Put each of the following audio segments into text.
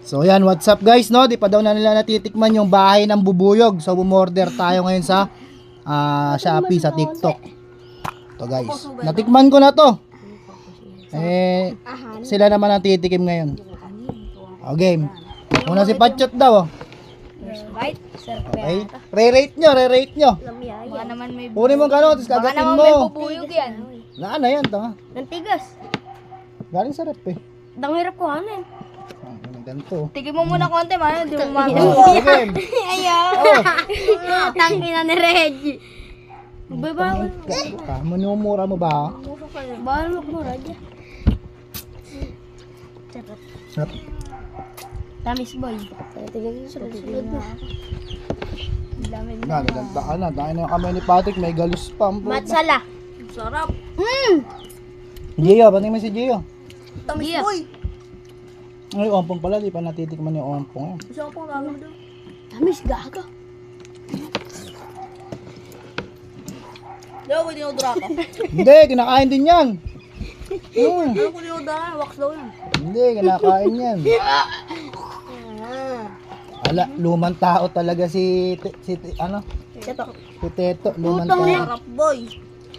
So yan, what's up guys, no? Di pa daw na nila natitikman yung bahay ng bubuyog. So bumorder tayo ngayon sa Shopee, sa TikTok. To guys, natikman ko na to. Sila naman ang titikim ngayon. O game. Muna si Patchot daw. Right? Okay. Re-rate nyo. Baka naman may Kunin mo gano'n, tapos Baka kagatin naman may mo. bubuyog yan. Na yan, to ha. Nantigas. Galing sa rep eh. Danghirap ko hanin. Ganito. Tigil mo muna konti, man. Hindi mo Oh, magawa. game. Ayaw. Tangki na ni Reggie. Bawal. Manumura mo ba? Bawal magmura dyan. Sarap. Tamis boy. Tigil mo sunod na. Naganda ka na. Dahil na yung kamay ni Patrick, may galus pa. Matsala. Sarap. Gio, ba't mo si Gio? Tamis boy. Ay, ompong pala, di pa natitikman yung ompong. Gusto ko pang doon. Tamis gaga. Daw, pwede yung draka. Hindi, kinakain din yan. Ano ko yung draka? Wax daw yan. Hindi, kinakain yan. Ala, lumang tao talaga si Ito. Si Teto, lumang tao. Sarap boy.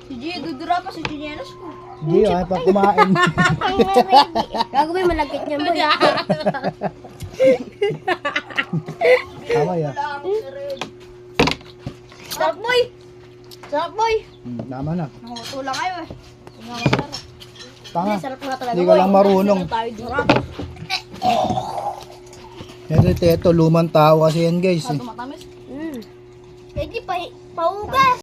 Si Gio, dudura pa sa chinelas ko. Gio, ay pa kumain. Gago ba yung malagkit niyan boy? Tama ya. Sarap boy! Sarap boy! Tama na. Nakutula kayo eh. Tanga. Sarap nga talaga Hindi ka lang marunong. Sarap. Yan si Teto, lumang tao kasi yan guys. Matamis. Eh di pa paugas.